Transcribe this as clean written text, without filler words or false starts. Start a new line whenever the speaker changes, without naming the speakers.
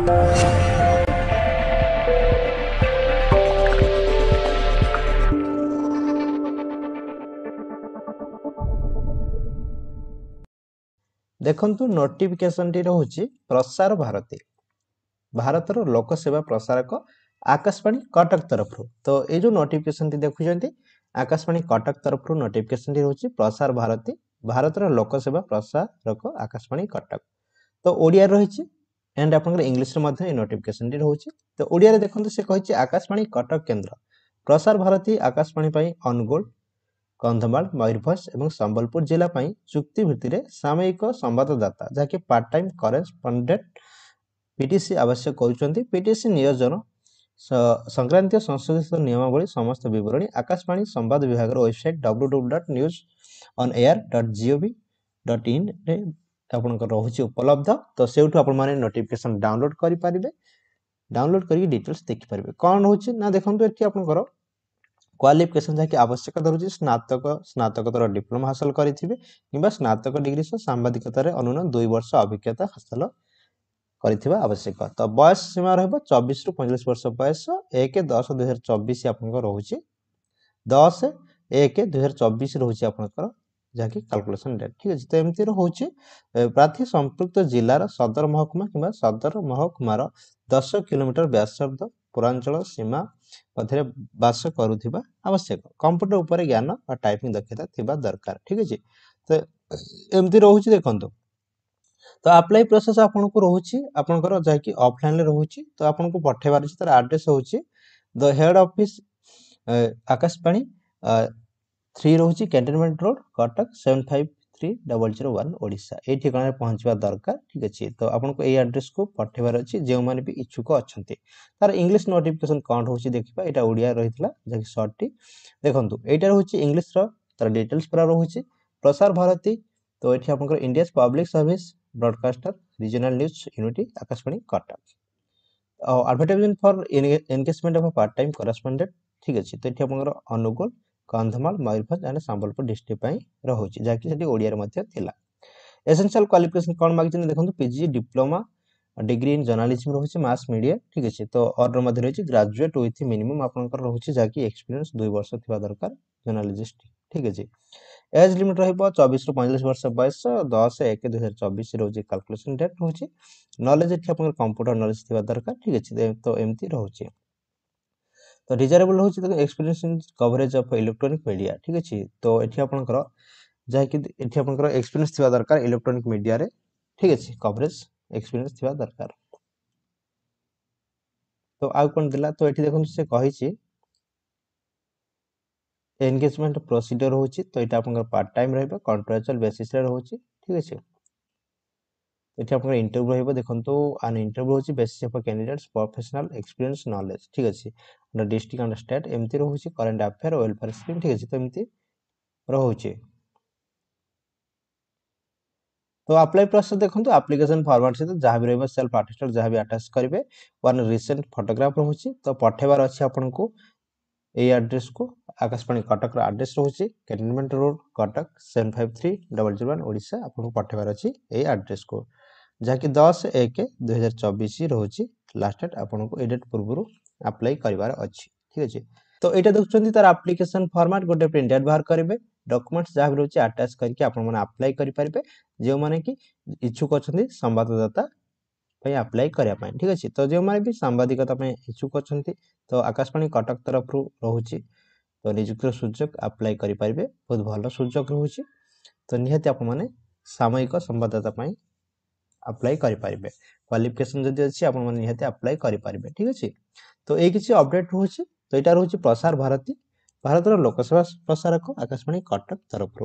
देखंतु notification T रहउची Prasar Bharati भारतर लोक सेवा प्रसारक आकाशवाणी कटक तरफ तो ये जो नोटिफिकेशन टी देखुचंती आकाशवाणी कटक तरफ नोटिफिकेशन टी रहउची प्रसार भारती भारतर लोक सेवा प्रसारक आकाशवाणी कटक तो ओडिया रहिची एंड आपनकर इंग्लिश रे मध्ये नोटिफिकेशन टी रहउची तो ओडिया रे देखंतु से कहिची आकाशवाणी कटक केंद्र प्रसार भारती आकाशवाणी पई अनुगुल कंधमाल मयूरभंज एवं संबलपुर जिला पई चुक्ति भित्तिरे सामयिक संवाददाता जाके पार्ट टाइम करेस्पोंडेंट पीटीसी आवश्यक करूचंती पीटीसी नियोजन संक्रांतीय संशोधित नियमावली समस्त विवरणी आकाशवाणी संवाद विभाग वेबसाइट www.newsonair.gov.in रे आपनकर रहउची उपलब्ध तो सेउठु आपन माने नोटिफिकेशन डाउनलोड करि परिबे डाउनलोड करी डिटेल्स देखि परिबे कोन होची ना देखंतु एठी आपनकर क्वालिफिकेशन जाकि आवश्यक धरुची स्नातकोत्तर डिप्लोमा हासिल करिथिबे किबा स्नातक डिग्री सह सांबादिकतारे अनुना 2 वर्ष अभिज्ञता हासिल करिथिबा आवश्यक तो बयस सीमा रहबो 24 रु 45 वर्ष बयस 1/10/2024 आपनकर रहउची 10/1/2024 रहउची आपनकर जाकि कैलकुलेशन डेट ठीक अछि तो एमती रहउची प्रार्थी संपृक्त जिल्लार सदर महकुमा किबा सदर महकुमार 10 किलोमीटर व्यासार्ध पूर्वांचल सीमा मध्य बास करुथिबा आवश्यक कंप्यूटर ऊपर ज्ञान और टाइपिंग दक्षता थिबा दरकार ठीक अछि तो एमती रहउची देखंतो तो अप्लाई प्रोसेस आपन को रहउची आपनकर जाकि ऑफलाइन ले रहउची तो आपन को पठेबार अछि तर एड्रेस होउची द हेड ऑफिस आकाशवाणी 3 रहउची कैंटनमेंट रोड कटक 753001 ओडिशा ए ठिकाना रे पहुंचबा दरकार ठीक अछि तो आपन को ए एड्रेस को पठेबार अछि जे माने भी इच्छुक अछंती तार इंग्लिश नोटिफिकेशन कोन होउची देखिबा एटा ओडिया रहितला जे शॉर्ट टी देखंतु एटा रहउची इंग्लिश रो तार डिटेल्स पूरा रहउची प्रसार भारती तो एठी आपन को India's public service broadcaster regional news unity Akashvani Cuttack advertisement for engagement of part time correspondent ठीक अछि तो एठी आपन को अनुगुल कंधमाल मयूरभंज एंड संबलपुर डिस्ट्रिक्ट पई रहउची जाकि सेठी ओडिया रे मध्ये थिला एसेंशियल क्वालिफिकेशन कोन मागिचन देखंतु PG diploma degree in journalism रहउची मास मीडिया ठीक अछि तो ऑर्डर मध्ये रहउची ग्रेजुएट विथ मिनिमम आपनकर रहउची जाकि एक्सपीरियंस 2 वर्ष थिबा दरकार जर्नलिस्ट ठीक अछि एज लिमिट रहइबो 24 रु 45 वर्ष बयस 10/1/2024 रहउची कैलकुलेशन डेट रहउची नॉलेज एठी आपनकर कंप्यूटर नॉलेज थिबा दरकार ठीक अछि तो एमती रहउची तो डिजायरेबल होची तो experience in coverage of electronic media ठीक अछि तो एठी आपनकर जाकि एठी आपनकर एक्सपीरियंस थिबा दरकार इलेक्ट्रॉनिक मीडिया रे ठीक अछि कवरेज एक्सपीरियंस थिबा दरकार तो आउ कोन दिला तो एठी देखन से कहिछि एंगेजमेंट प्रोसीजर होची तो एटा आपनकर पार्ट टाइम रहबे कॉन्ट्रैक्चुअल बेसिस रे होची ठीक अछि एठी आपनकर इंटरव्यू रहबे देखंतु आन इंटरव्यू होची basis of candidates professional experience knowledge ठीक अछि द डिस्ट्रिक्ट एंड स्टेट एमती रहउची करंट अफेयर वेलफेयर स्कीम ठीक अछि तो एमती रहउची तो अप्लाई प्रोसेस देखंतु एप्लीकेशन फॉर्मेट से जहां भी रहबे सेल्फ अटेस्टेड जहां भी अटैच करबे वन रिसेंट फोटोग्राफ रहउची तो पठेबार अछि आपन को ए एड्रेस को आकाशवाणी कटक रा एड्रेस रहउची कैंटनमेंट रोड कटक 753001 ओडिशा आपन को पठेबार अछि ए एड्रेस को जाकि 10/1/2024 रहउची लास्ट डेट आपन को ए डेट पूर्वरु अप्लाई करिवार अछि ठीक अछि तो एटा देखुचंती तार एप्लीकेशन फॉर्मेट गोटे प्रिंट आउट बाहर करिवे डॉक्यूमेंट्स जहां भी रहउची अटैच करके आपन माने अप्लाई करि परिबे जे माने कि इच्छुक अछंती संवाददाता पई अप्लाई करिया पई ठीक अछि तो जे माने भी सांबादिकता पई इच्छुक अछंती तो आकाशवाणी कटक तरफ रहउची तो नियुक्ति सुযোগ अप्लाई करि परिबे बहुत भलो सुযোग रहउची तो निहति आपन माने सामयिक संवाददाता पई अप्लाई करि परिबे क्वालिफिकेशन जदि अछि आपन माने निहति अप्लाई करि परिबे ठीक अछि तो ए किछि अपडेट रहउची तो एटा रहउची प्रसार भारती भारतर लोकसेवा प्रसारक आकाशवाणी कटक तरफ